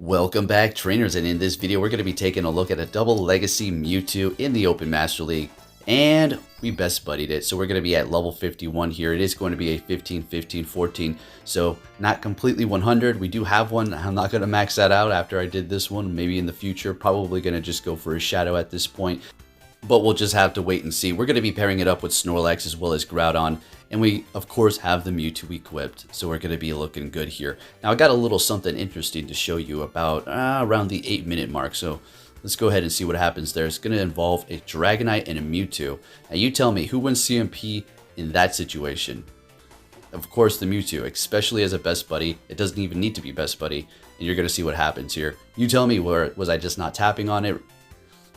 Welcome back, trainers, and in this video we're going to be taking a look at a double legacy Mewtwo in the Open Master League, and we best buddied it. So we're going to be at level 51 here. It is going to be a 15, 15, 14, so not completely 100. We do have one. I'm not going to max that out after I did this one. Maybe in the future, probably going to just go for a shadow at this point, but we'll just have to wait and see. We're going to be pairing it up with Snorlax as well as Groudon, and we of course have the Mewtwo equipped, so we're going to be looking good here. Now I got a little something interesting to show you about around the 8-minute mark, so let's go ahead and see what happens there. It's going to involve a Dragonite and a Mewtwo. Now you tell me, who wins CMP in that situation? Of course the Mewtwo, especially as a best buddy. It doesn't even need to be best buddy, and you're going to see what happens here. You tell me, was I just not tapping on it?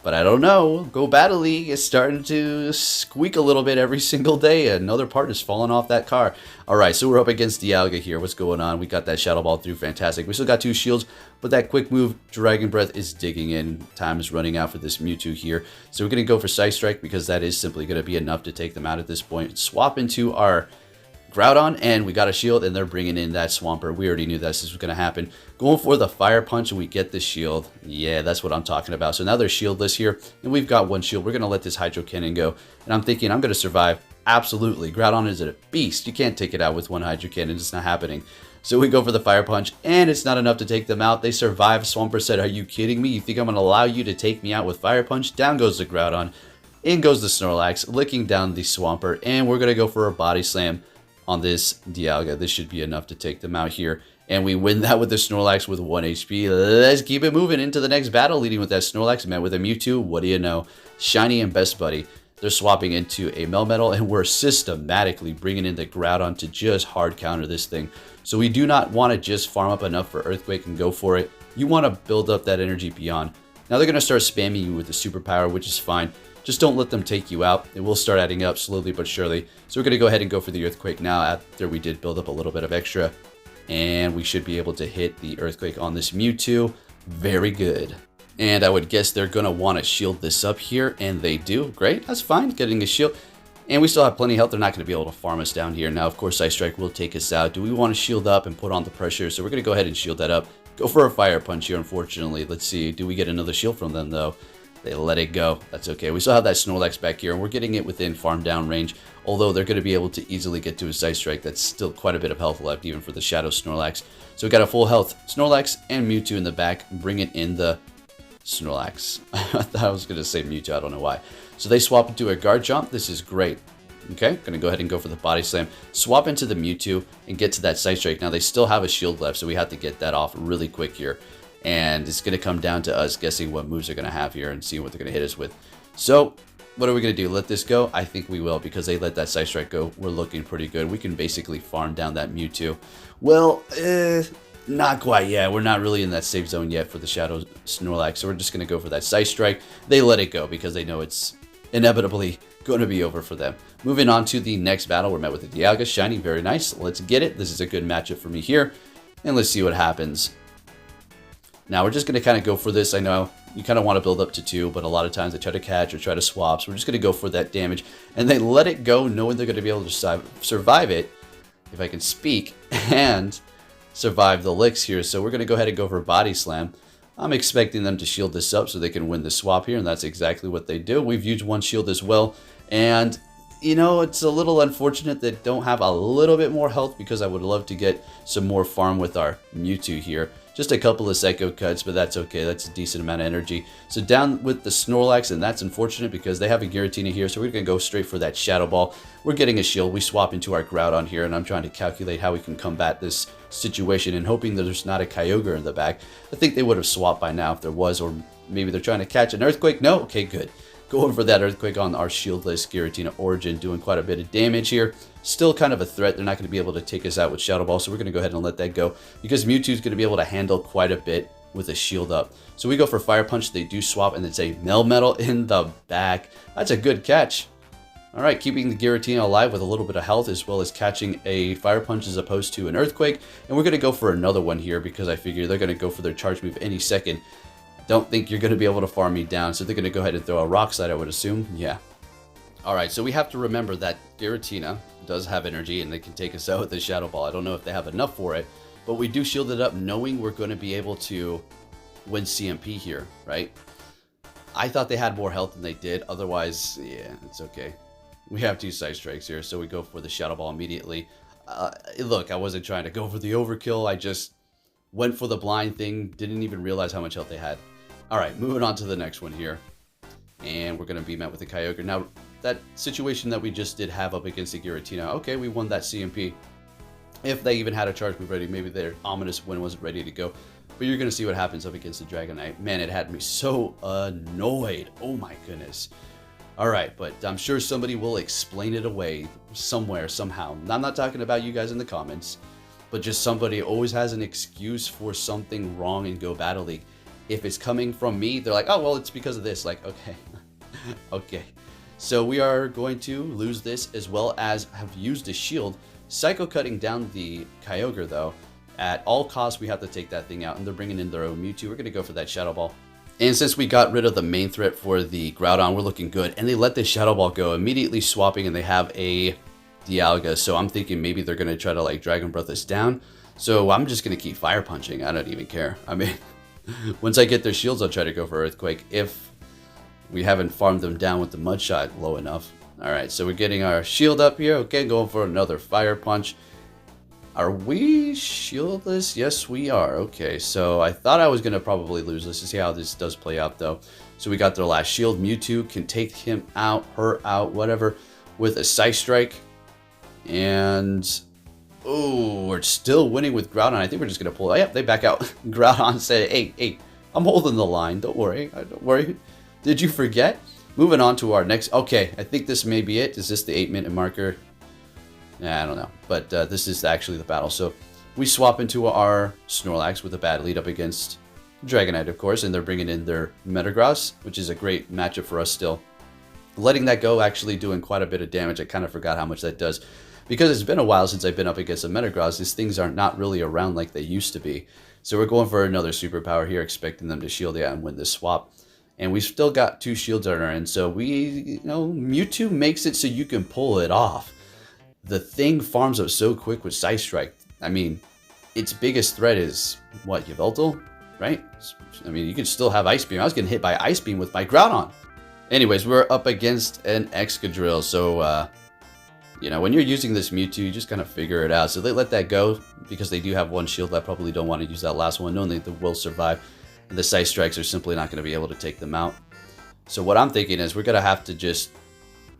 But I don't know. Go Battle League is starting to squeak a little bit every single day. Another part is falling off that car. Alright, so we're up against Dialga here. What's going on? We got that Shadow Ball through. Fantastic. We still got 2 shields, but that quick move, Dragon Breath, is digging in. Time is running out for this Mewtwo here. So we're going to go for Side Strike because that is simply going to be enough to take them out at this point. Swap into our Groudon, and we got a shield, and they're bringing in that Swampert. We already knew this was going to happen. Going for the Fire Punch, and we get the shield. Yeah, that's what I'm talking about. So now they're shieldless here, and we've got 1 shield. We're going to let this Hydro Cannon go, and I'm thinking I'm going to survive. Absolutely. Groudon is a beast. You can't take it out with 1 Hydro Cannon. It's not happening. So we go for the Fire Punch, and it's not enough to take them out. They survive. Swampert said, "Are you kidding me? You think I'm going to allow you to take me out with Fire Punch?" Down goes the Groudon. In goes the Snorlax, licking down the Swampert, and we're going to go for a Body Slam on this Dialga. This should be enough to take them out here. And we win that with the Snorlax with 1 HP. Let's keep it moving into the next battle, leading with that Snorlax, met with a Mewtwo. What do you know? Shiny and Best Buddy. They're swapping into a Melmetal, and we're systematically bringing in the Groudon to just hard counter this thing. So we do not want to just farm up enough for Earthquake and go for it. You want to build up that energy beyond. Now they're going to start spamming you with the Superpower, which is fine. Just don't let them take you out. It will start adding up slowly but surely. So we're going to go ahead and go for the Earthquake now after we did build up a little bit of extra. And we should be able to hit the Earthquake on this Mewtwo. Very good. And I would guess they're going to want to shield this up here, and they do. Great, that's fine, getting a shield. And we still have plenty of health. They're not going to be able to farm us down here. Now, of course, Ice Strike will take us out. Do we want to shield up and put on the pressure? So we're going to go ahead and shield that up. Go for a Fire Punch here, unfortunately. Let's see, do we get another shield from them, though? They let it go. That's okay. We still have that Snorlax back here, and we're getting it within farm down range. Although they're going to be able to easily get to a Side Strike. That's still quite a bit of health left, even for the Shadow Snorlax. So we got a full health Snorlax and Mewtwo in the back, bringing in the Snorlax. I thought I was going to say Mewtwo. I don't know why. So they swap into a Guard Jump. This is great. Okay, going to go ahead and go for the Body Slam. Swap into the Mewtwo and get to that Side Strike. Now they still have a shield left, so we have to get that off really quick here. And it's going to come down to us guessing what moves they're going to have here and seeing what they're going to hit us with. So, what are we going to do? Let this go? I think we will, because they let that Side Strike go. We're looking pretty good. We can basically farm down that Mewtwo. Well, not quite yet. We're not really in that safe zone yet for the Shadow Snorlax. So we're just going to go for that Side Strike. They let it go because they know it's inevitably going to be over for them. Moving on to the next battle, we're met with the Dialga. Shiny, very nice. Let's get it. This is a good matchup for me here. And let's see what happens. Now we're just going to kind of go for this. I know you kind of want to build up to 2, but a lot of times they try to catch or try to swap. So we're just going to go for that damage. And they let it go knowing they're going to be able to survive it, if I can speak, and survive the licks here. So we're going to go ahead and go for Body Slam. I'm expecting them to shield this up so they can win the swap here, and that's exactly what they do. We've used 1 shield as well. And, you know, it's a little unfortunate that don't have a little bit more health, because I would love to get some more farm with our Mewtwo here. Just a couple of Psycho Cuts, but that's okay. That's a decent amount of energy. So down with the Snorlax, and that's unfortunate because they have a Giratina here, so we're going to go straight for that Shadow Ball. We're getting a shield. We swap into our Groudon here, and I'm trying to calculate how we can combat this situation and hoping that there's not a Kyogre in the back. I think they would have swapped by now if there was, or maybe they're trying to catch an Earthquake. No? Okay, good. Going for that Earthquake on our shieldless Giratina Origin, doing quite a bit of damage here. Still kind of a threat. They're not going to be able to take us out with Shadow Ball, so we're going to go ahead and let that go, because Mewtwo's going to be able to handle quite a bit with a shield up. So we go for Fire Punch. They do swap, and it's a Melmetal in the back. That's a good catch. All right, keeping the Giratina alive with a little bit of health, as well as catching a Fire Punch as opposed to an Earthquake. And we're going to go for another one here, because I figure they're going to go for their charge move any second. Don't think you're going to be able to farm me down, so they're going to go ahead and throw a Rock Slide, I would assume. Yeah. Alright, so we have to remember that Giratina does have energy, and they can take us out with the Shadow Ball. I don't know if they have enough for it, But we do shield it up knowing we're going to be able to win CMP here, right? I thought they had more health than they did. Otherwise, yeah, it's okay. We have 2 side strikes here, so we go for the Shadow Ball immediately. Look, I wasn't trying to go for the overkill. I just went for the blind thing. Didn't even realize how much health they had. All right, moving on to the next one here. And we're going to be met with the Kyogre. Now, that situation that we just did have up against the Giratina, okay, we won that CMP. If they even had a charge move ready, maybe their ominous win wasn't ready to go. But you're going to see what happens up against the Dragonite. Man, it had me so annoyed. Oh my goodness. All right, but I'm sure somebody will explain it away somewhere, somehow. I'm not talking about you guys in the comments, but just somebody always has an excuse for something wrong in Go Battle League. If it's coming from me, they're like, oh, well, it's because of this. Like, okay. Okay. So we are going to lose this as well as have used a shield. Psycho cutting down the Kyogre, though. At all costs, we have to take that thing out, and they're bringing in their own Mewtwo. We're going to go for that Shadow Ball. And since we got rid of the main threat for the Groudon, we're looking good. And they let the Shadow Ball go, immediately swapping, and they have a Dialga. So I'm thinking maybe they're going to try to, like, Dragon Breath us down. So I'm just going to keep Fire Punching. I don't even care. I mean, once I get their shields, I'll try to go for Earthquake if we haven't farmed them down with the Mud Shot low enough. All right, so we're getting our shield up here. Okay, going for another Fire Punch. Are we shieldless? Yes, we are. Okay, so I thought I was going to probably lose. Let's just see how this does play out, though. So we got their last shield. Mewtwo can take him out, her out, whatever, with a Psy Strike. And, oh, we're still winning with Groudon. I think we're just going to pull it. Yep, they back out. Groudon said, hey, I'm holding the line. Don't worry. Don't worry. Did you forget? Moving on to our next. Okay, I think this may be it. Is this the 8-minute marker? Nah, I don't know. But this is actually the battle. So we swap into our Snorlax with a bad lead up against Dragonite, of course. And they're bringing in their Metagross, which is a great matchup for us still. Letting that go, actually doing quite a bit of damage. I kind of forgot how much that does. Because it's been a while since I've been up against a Metagross, these things are not really around like they used to be. So we're going for another superpower here, expecting them to shield it and win this swap. And we've still got 2 shields on our end. So Mewtwo makes it so you can pull it off. The thing farms up so quick with Psy Strike. I mean, its biggest threat is, what, Yveltal? Right? I mean, you can still have Ice Beam. I was getting hit by Ice Beam with my Groudon. Anyways, we're up against an Excadrill. So, when you're using this Mewtwo, you just kind of figure it out. So they let that go because they do have 1 shield. I probably don't want to use that last one, knowing that they will survive. And the Psy Strikes are simply not going to be able to take them out. So what I'm thinking is we're going to have to just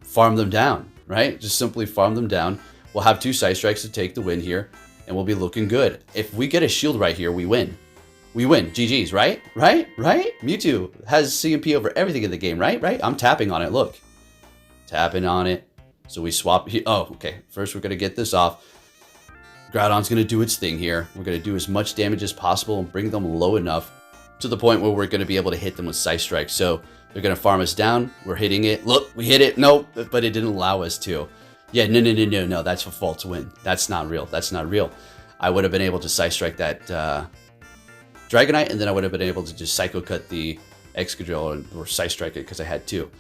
farm them down, right? Just simply farm them down. We'll have 2 Psy Strikes to take the win here, and we'll be looking good. If we get a shield right here, we win. We win. GG's, right? Right? Mewtwo has CMP over everything in the game, right? I'm tapping on it, look. Tapping on it. So we swap here. Oh, okay. First, we're going to get this off. Groudon's going to do its thing here. We're going to do as much damage as possible and bring them low enough to the point where we're going to be able to hit them with Psy Strike. So they're going to farm us down. We're hitting it. Look, we hit it. Nope, but it didn't allow us to. Yeah, no. That's a false win. That's not real. I would have been able to Psy Strike that Dragonite, and then I would have been able to just Psycho Cut the Excadrill or Psy Strike it because I had 2.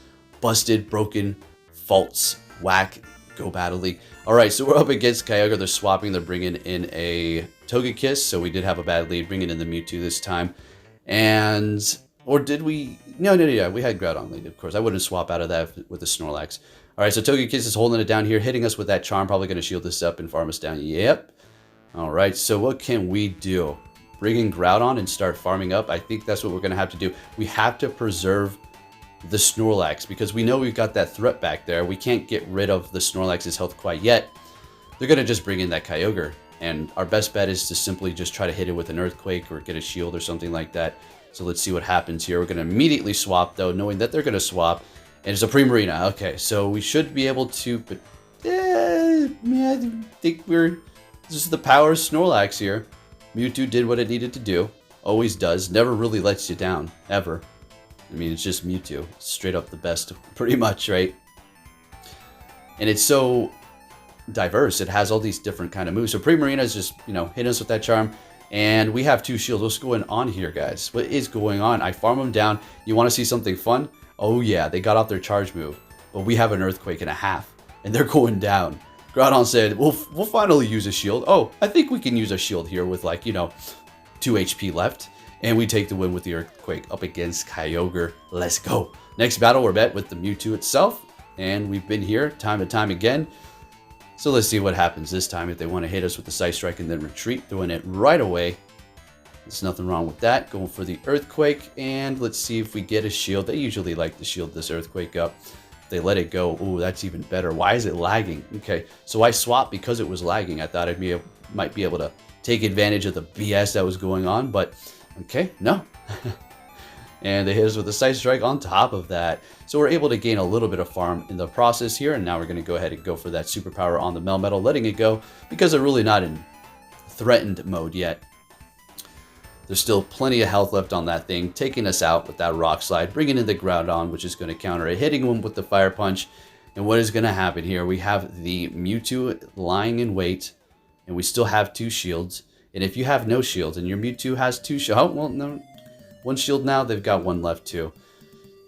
Busted, broken, faults, whack, Go Battle League. All right, so we're up against Kyogre. They're swapping. They're bringing in a Togekiss, so we did have a bad lead, bringing in the Mewtwo this time. And, or did we? No, we had Groudon lead, of course. I wouldn't swap out of that with the Snorlax. All right, so Togekiss is holding it down here, hitting us with that Charm, probably going to shield this up and farm us down. Yep. All right, so what can we do? Bring in Groudon and start farming up? I think that's what we're going to have to do. We have to preserve the Snorlax because we know we've got that threat back there. We can't get rid of the Snorlax's health quite yet. They're going to just bring in that Kyogre. And our best bet is to simply just try to hit it with an Earthquake or get a shield or something like that. So let's see what happens here. We're going to immediately swap, though, knowing that they're going to swap. And it's a Primarina. Okay, so we should be able to... But I think this is the power of Snorlax here. Mewtwo did what it needed to do. Always does. Never really lets you down. Ever. I mean, it's just Mewtwo. Straight up the best, pretty much, right? And it's so diverse. It has all these different kind of moves. So Primarina is just, hitting us with that Charm. And we have 2 shields. What's going on here, guys? What is going on? I farm them down. You want to see something fun? Oh, yeah. They got off their charge move. But we have an Earthquake and a half. And they're going down. Groudon said, we'll finally use a shield. Oh, I think we can use a shield here with like, 2 HP left. And we take the win with the Earthquake up against Kyogre. Let's go. Next battle, we're met with the Mewtwo itself. And we've been here time and time again. So let's see what happens this time if they want to hit us with the Side Strike and then retreat, throwing it right away. There's nothing wrong with that. Going for the Earthquake, and let's see if we get a shield. They usually like to shield this Earthquake up. If they let it go, ooh, that's even better. Why is it lagging? Okay, so I swapped because it was lagging. I thought I might be able to take advantage of the BS that was going on, but okay, no. And they hit us with a Side Strike on top of that. So we're able to gain a little bit of farm in the process here, and now we're going to go ahead and go for that superpower on the Melmetal, letting it go because they're really not in threatened mode yet. There's still plenty of health left on that thing, taking us out with that Rock Slide, bringing in the Groudon, which is going to counter it, hitting him with the Fire Punch. And what is going to happen here? We have the Mewtwo lying in wait, and we still have 2 shields. And if you have no shields and your Mewtwo has 2 shields, oh, well, no. 1 shield now, they've got 1 left too.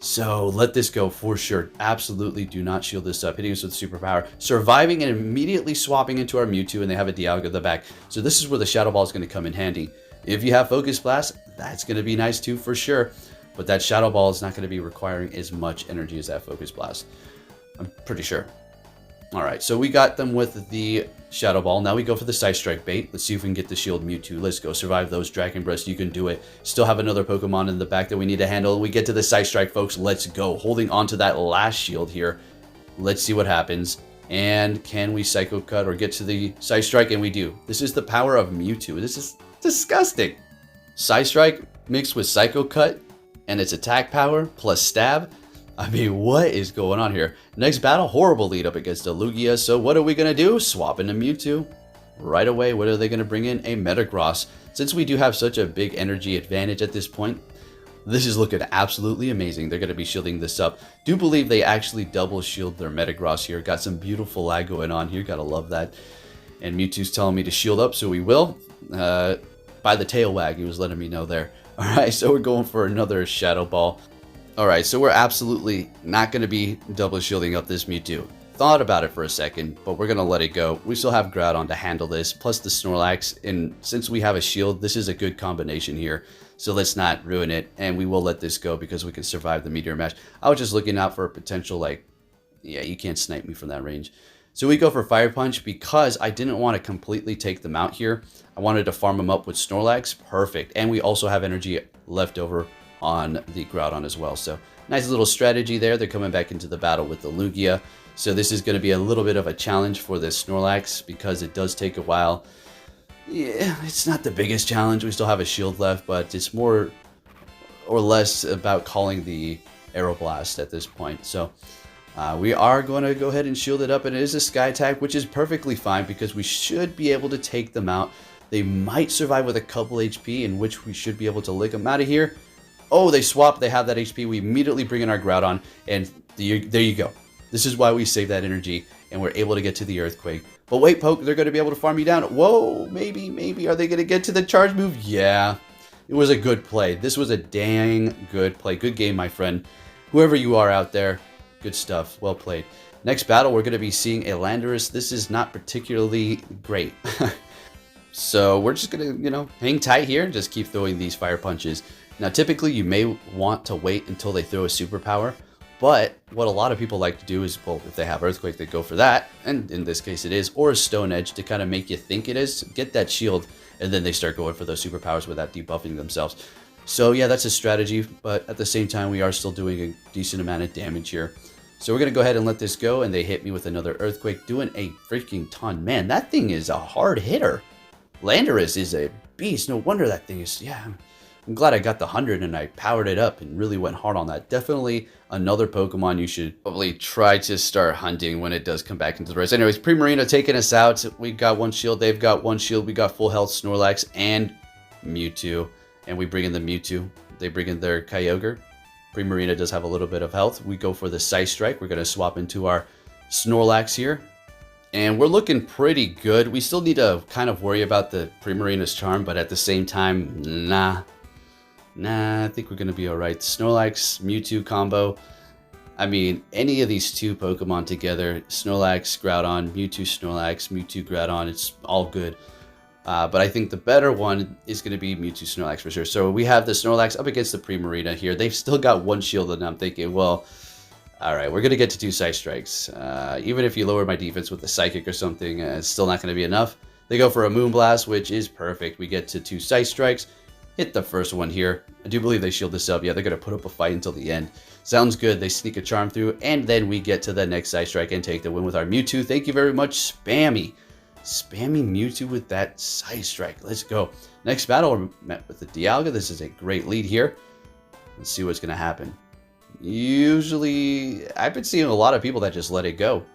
So let this go for sure. Absolutely do not shield this up. Hitting us with superpower, surviving and immediately swapping into our Mewtwo, and they have a Dialga at the back. So this is where the Shadow Ball is going to come in handy. If you have Focus Blast, that's going to be nice too for sure. But that Shadow Ball is not going to be requiring as much energy as that Focus Blast. I'm pretty sure. Alright, so we got them with the Shadow Ball. Now we go for the Side Strike bait. Let's see if we can get the Shield Mewtwo. Let's go. Survive those Dragon Breaths. You can do it. Still have another Pokemon in the back that we need to handle. We get to the Side Strike, folks. Let's go. Holding on to that last shield here. Let's see what happens. And can we Psycho Cut or get to the Side Strike? And we do. This is the power of Mewtwo. This is disgusting. Side Strike mixed with Psycho Cut and its attack power plus stab. I mean, what is going on here? Next battle, horrible lead up against a Lugia. So what are we going to do? Swap into Mewtwo. Right away, what are they going to bring in? A Metagross. Since we do have such a big energy advantage at this point, this is looking absolutely amazing. They're going to be shielding this up. Do believe they actually double shield their Metagross here. Got some beautiful lag going on here. Gotta love that. And Mewtwo's telling me to shield up, so we will. By the tail wag, he was letting me know there. Alright, so we're going for another Shadow Ball. Alright, so we're absolutely not going to be double shielding up this Mewtwo. Thought about it for a second, but we're going to let it go. We still have Groudon to handle this, plus the Snorlax, and since we have a shield, this is a good combination here. So let's not ruin it, and we will let this go because we can survive the Meteor Mash. I was just looking out for a potential, like, yeah, you can't snipe me from that range. So we go for Fire Punch because I didn't want to completely take them out here. I wanted to farm them up with Snorlax. Perfect. And we also have energy left over on the Groudon as well. So nice little strategy there. They're coming back into the battle with the Lugia. So this is going to be a little bit of a challenge for this Snorlax because it does take a while. Yeah, it's not the biggest challenge. We still have a shield left, but it's more or less about calling the Aeroblast at this point. So we are going to go ahead and shield it up, and it is a Sky Attack, which is perfectly fine because we should be able to take them out. They might survive with a couple HP, in which we should be able to lick them out of here. Oh, they swap. They have that HP. We immediately bring in our Groudon, and there you go. This is why we save that energy, and we're able to get to the Earthquake. But wait, Poke, they're going to be able to farm you down. Whoa, maybe. Are they going to get to the charge move? Yeah, it was a good play. This was a dang good play. Good game, my friend. Whoever you are out there, good stuff. Well played. Next battle, we're going to be seeing a Landorus. This is not particularly great. So we're just going to, hang tight here and just keep throwing these Fire Punches. Now, typically, you may want to wait until they throw a superpower. But what a lot of people like to do is, well, if they have Earthquake, they go for that. And in this case it is. Or a Stone Edge to kind of make you think it is. Get that shield. And then they start going for those superpowers without debuffing themselves. So yeah, that's a strategy. But at the same time, we are still doing a decent amount of damage here. So we're going to go ahead and let this go. And they hit me with another Earthquake. Doing a freaking ton. Man, that thing is a hard hitter. Landorus is a beast. No wonder that thing is, yeah. I'm glad I got the 100 and I powered it up and really went hard on that. Definitely another Pokemon you should probably try to start hunting when it does come back into the race. Anyways, Primarina taking us out. We got one shield. They've got one shield. We got full health Snorlax and Mewtwo. And we bring in the Mewtwo. They bring in their Kyogre. Primarina does have a little bit of health. We go for the Side Strike. We're going to swap into our Snorlax here. And we're looking pretty good. We still need to kind of worry about the Primarina's charm, but at the same time, nah, I think we're going to be all right. Snorlax, Mewtwo combo. I mean, any of these two Pokemon together, Snorlax, Groudon, Mewtwo, Snorlax, Mewtwo, Groudon, it's all good. But I think the better one is going to be Mewtwo, Snorlax for sure. So we have the Snorlax up against the Primarina here. They've still got one shield, and I'm thinking, well, all right, we're going to get to 2 Psy Strikes. Even if you lower my defense with the Psychic or something, it's still not going to be enough. They go for a Moonblast, which is perfect. We get to 2 Psy Strikes. Hit the first one here. I do believe they shield this up. Yeah, they're going to put up a fight until the end. Sounds good. They sneak a Charm through, and then we get to the next Psy Strike and take the win with our Mewtwo. Thank you very much, Spammy. Spammy Mewtwo with that Psy Strike. Let's go. Next battle, we're met with the Dialga. This is a great lead here. Let's see what's going to happen. Usually, I've been seeing a lot of people that just let it go.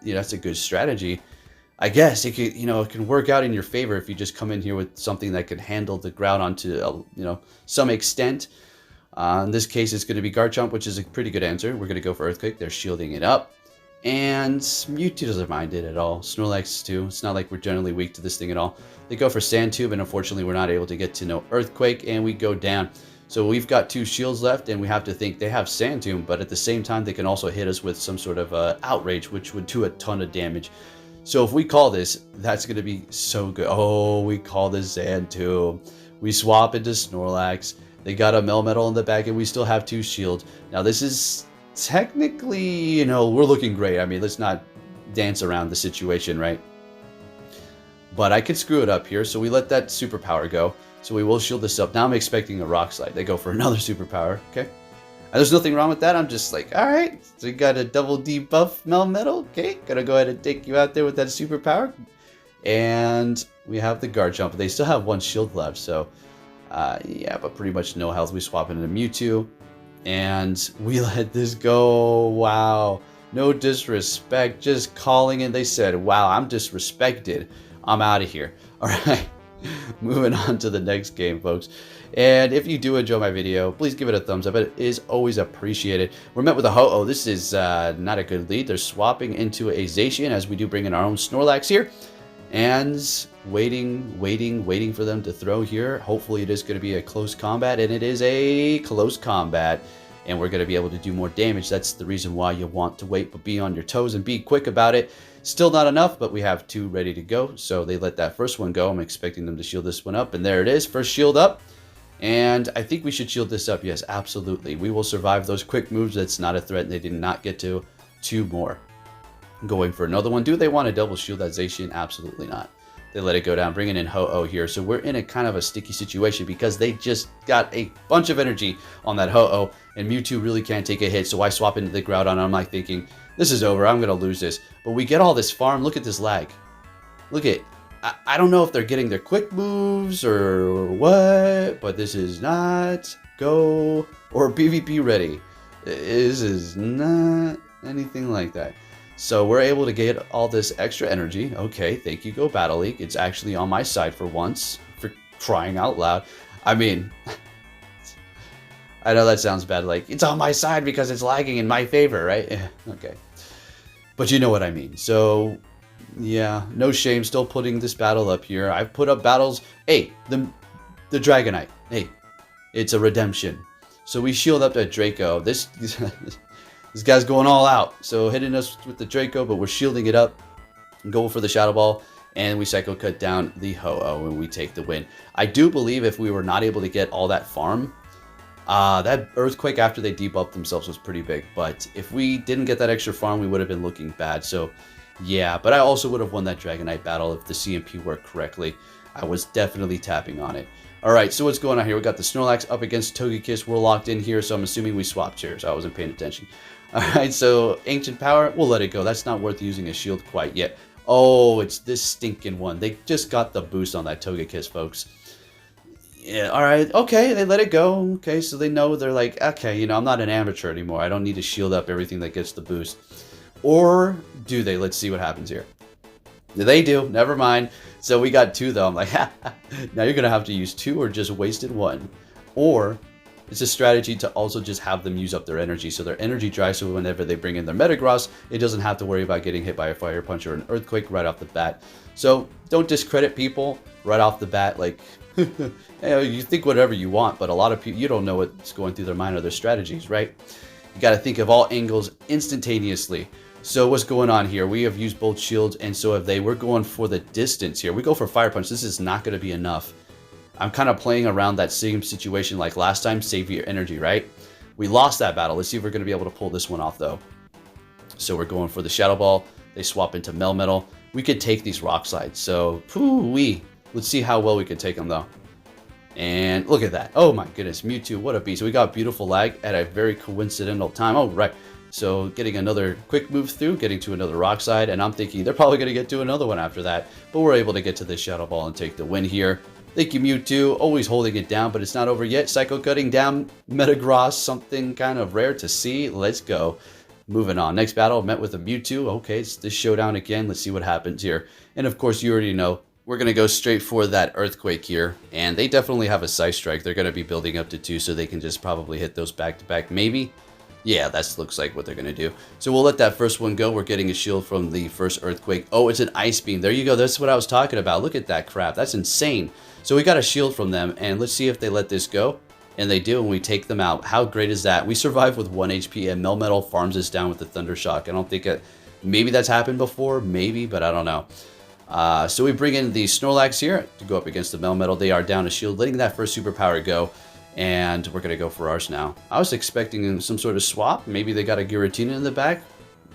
You know, that's a good strategy. I guess it could, it can work out in your favor if you just come in here with something that can handle the Groudon to, some extent. In this case, it's going to be Garchomp, which is a pretty good answer. We're going to go for Earthquake. They're shielding it up. And Mewtwo doesn't mind it at all. Snorlax too. It's not like we're generally weak to this thing at all. They go for Sand Tube, and unfortunately, we're not able to get to no Earthquake, and we go down. So we've got 2 shields left, and we have to think they have Sand Tube, but at the same time, they can also hit us with some sort of Outrage, which would do a ton of damage. So if we call this, that's going to be so good. Oh, we call this Sand Tube. We swap into Snorlax. They got a Melmetal in the back, and we still have 2 shields. Now, this is technically, we're looking great. I mean, let's not dance around the situation, right? But I could screw it up here, so we let that superpower go. So we will shield this up. Now I'm expecting a Rock Slide. They go for another superpower, okay? And there's nothing wrong with that. I'm just like, all right. So you got a double debuff Melmetal, okay? Gonna go ahead and take you out there with that superpower. And we have the Garchomp. They still have 1 shield left, so yeah, but pretty much no health. We swap into Mewtwo, and we let this go. Wow, no disrespect, just calling it. They said, wow, I'm disrespected. I'm out of here. All right, moving on to the next game, folks. And if you do enjoy my video, please give it a thumbs up. It is always appreciated. We're met with a Ho-Oh. This is not a good lead. They're swapping into a Zacian, as we do bring in our own Snorlax here. And waiting for them to throw here. Hopefully it is going to be a close combat, and it is a close combat. And we're going to be able to do more damage. That's the reason why you want to wait, but be on your toes and be quick about it. Still not enough, but we have 2 ready to go. So they let that first one go. I'm expecting them to shield this one up, and there it is. First shield up. And I think we should shield this up. Yes, absolutely. We will survive those quick moves. That's not a threat. They did not get to 2 more. Going for another one. Do they want to double shield that Zacian? Absolutely not. They let it go down, bringing in Ho-Oh here. So we're in a kind of a sticky situation because they just got a bunch of energy on that Ho-Oh, and Mewtwo really can't take a hit. So I swap into the Groudon, and I'm like thinking, this is over. I'm going to lose this. But we get all this farm. Look at this lag. Look at, I don't know if they're getting their quick moves or what, but this is not go or PvP ready. This is not anything like that. So we're able to get all this extra energy. Okay, thank you, Go Battle League. It's actually on my side for once, for crying out loud. I mean, I know that sounds bad, like, it's on my side because it's lagging in my favor, right? Okay. But you know what I mean. So, yeah, no shame, still putting this battle up here. I've put up battles. Hey, the Dragonite. Hey, it's a redemption. So we shield up that Draco. This guy's going all out. So hitting us with the Draco, but we're shielding it up. Going for the Shadow Ball. And we Psycho Cut down the Ho-Oh, and we take the win. I do believe if we were not able to get all that farm, that Earthquake after they debuffed themselves was pretty big. But if we didn't get that extra farm, we would have been looking bad. So, yeah. But I also would have won that Dragonite battle if the CMP worked correctly. I was definitely tapping on it. Alright, so what's going on here? We got the Snorlax up against Togekiss. We're locked in here, so I'm assuming we swapped here. So I wasn't paying attention. Alright, so Ancient Power, we'll let it go. That's not worth using a shield quite yet. Oh, it's this stinking one. They just got the boost on that Togekiss, folks. Yeah, alright, okay, they let it go. Okay, so they know, they're like, okay, I'm not an amateur anymore. I don't need to shield up everything that gets the boost. Or do they? Let's see what happens here. They do, never mind. So we got 2 though. I'm like, now you're going to have to use 2 or just wasted 1. Or it's a strategy to also just have them use up their energy. So their energy dries, so whenever they bring in their Metagross, it doesn't have to worry about getting hit by a Fire Punch or an Earthquake right off the bat. So don't discredit people right off the bat. Like, you think whatever you want, but a lot of people, you don't know what's going through their mind or their strategies, right? You got to think of all angles instantaneously. So what's going on here? We have used both shields, and so have they. We're going for the distance here. We go for Fire Punch. This is not going to be enough. I'm kind of playing around that same situation like last time. Save your energy, right? We lost that battle. Let's see if we're going to be able to pull this one off, though. So we're going for the Shadow Ball. They swap into Melmetal. We could take these Rock Slides. So, poo-wee. Let's see how well we can take them, though. And look at that. Oh, my goodness. Mewtwo, what a beast. We got beautiful lag at a very coincidental time. Oh, right. So getting another quick move through, getting to another Rock Slide. And I'm thinking they're probably going to get to another one after that. But we're able to get to this Shadow Ball and take the win here. Thank you, Mewtwo. Always holding it down, but it's not over yet. Psycho Cutting down Metagross. Something kind of rare to see. Let's go. Moving on. Next battle, met with a Mewtwo. Okay, it's this showdown again. Let's see what happens here. And of course, you already know, we're going to go straight for that Earthquake here. And they definitely have a Scythe Strike. They're going to be building up to 2, so they can just probably hit those back-to-back. Maybe? Yeah, that looks like what they're going to do. So we'll let that first one go. We're getting a shield from the first Earthquake. Oh, it's an Ice Beam. There you go. That's what I was talking about. Look at that crap. That's insane. So we got a shield from them, and let's see if they let this go. And they do, and we take them out. How great is that? We survive with 1 HP, and Melmetal farms us down with the Thunder Shock. I don't think maybe that's happened before, maybe, but I don't know. So we bring in the Snorlax here to go up against the Melmetal. They are down a shield, letting that first superpower go, and we're going to go for ours now. I was expecting some sort of swap. Maybe they got a Giratina in the back.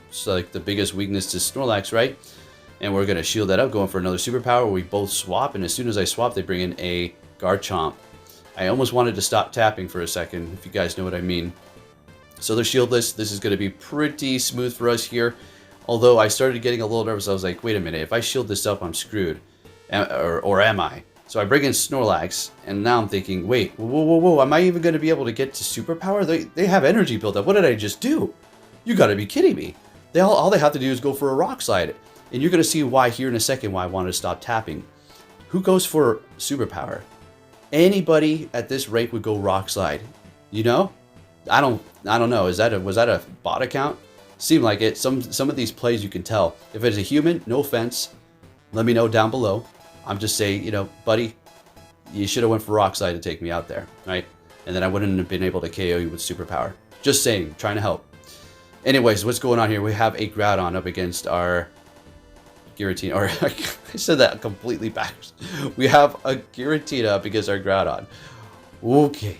It's like the biggest weakness to Snorlax, right? And we're going to shield that up, going for another superpower. We both swap, and as soon as I swap, they bring in a Garchomp. I almost wanted to stop tapping for a second, if you guys know what I mean. So they're shieldless. This is going to be pretty smooth for us here. Although I started getting a little nervous. I was like, wait a minute. If I shield this up, I'm screwed. Or am I? So I bring in Snorlax, and now I'm thinking, wait, whoa. Am I even going to be able to get to superpower? They have energy built up. What did I just do? You got to be kidding me. All they have to do is go for a Rock Slide. And you're going to see why here in a second why I wanted to stop tapping. Who goes for superpower? Anybody at this rate would go Rock Slide. You know? I don't know. Was that a bot account? Seemed like it. Some of these plays you can tell. If it's a human, no offense, let me know down below. I'm just saying, you know, buddy, you should have went for Rock Slide to take me out there, right? And then I wouldn't have been able to KO you with superpower. Just saying, trying to help. Anyways, what's going on here? We have a Groudon up against our Giratina, or I said that completely backwards. We have a Giratina up against our Groudon. Okay.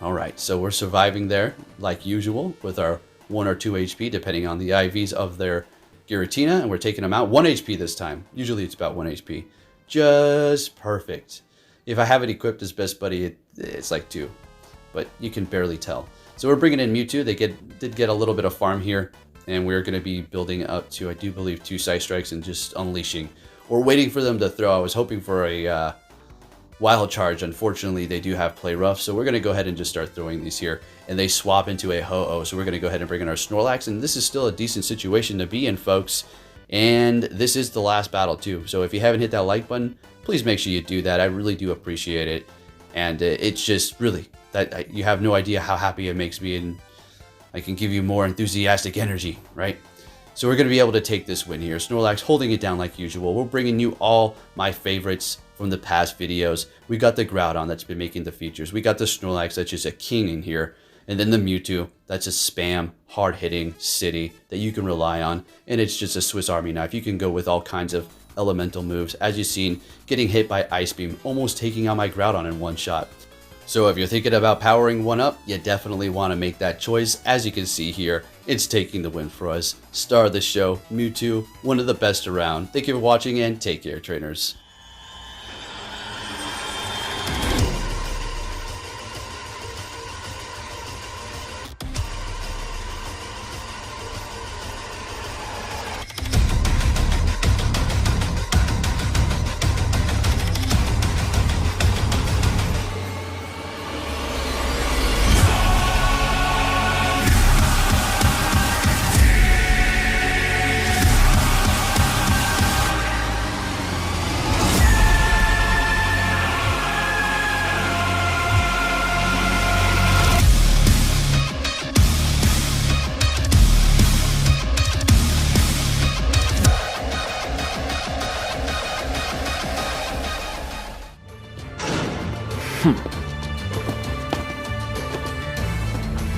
Alright, so we're surviving there, like usual, with our 1 or 2 HP, depending on the IVs of their Giratina, and we're taking them out. 1 HP this time. Usually it's about 1 HP. Just perfect. If I have it equipped as Best Buddy, it's like 2, but you can barely tell. So we're bringing in Mewtwo. They did get a little bit of farm here, and we're going to be building up to, I do believe, 2 Scythe Strikes and just unleashing. We're waiting for them to throw. I was hoping for a Wild Charge. Unfortunately, they do have Play Rough, so we're going to go ahead and just start throwing these here. And they swap into a Ho-Oh, so we're going to go ahead and bring in our Snorlax. And this is still a decent situation to be in, folks. And this is the last battle, too. So if you haven't hit that like button, please make sure you do that. I really do appreciate it. And it's just really, you have no idea how happy it makes me, and I can give you more enthusiastic energy, right? So we're going to be able to take this win here. Snorlax holding it down like usual. We're bringing you all my favorites from the past videos. We got the Groudon that's been making the features. We got the Snorlax that's just a king in here. And then the Mewtwo that's a spam, hard-hitting city that you can rely on. And it's just a Swiss Army knife. You can go with all kinds of elemental moves. As you've seen, getting hit by Ice Beam, almost taking out my Groudon in one shot. So if you're thinking about powering one up, you definitely want to make that choice. As you can see here, it's taking the win for us. Star of the show, Mewtwo, one of the best around. Thank you for watching, and take care, trainers.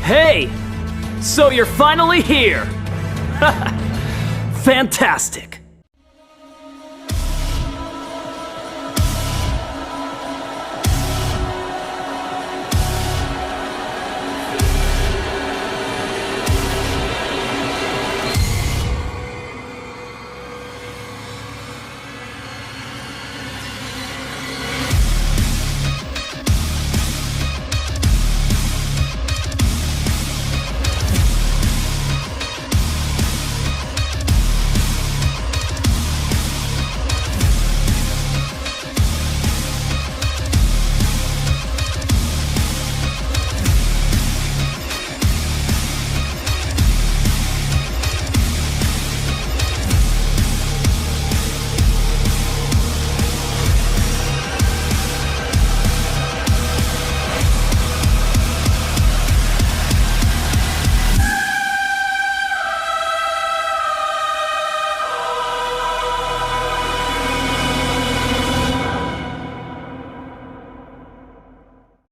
Hey! So you're finally here! Fantastic!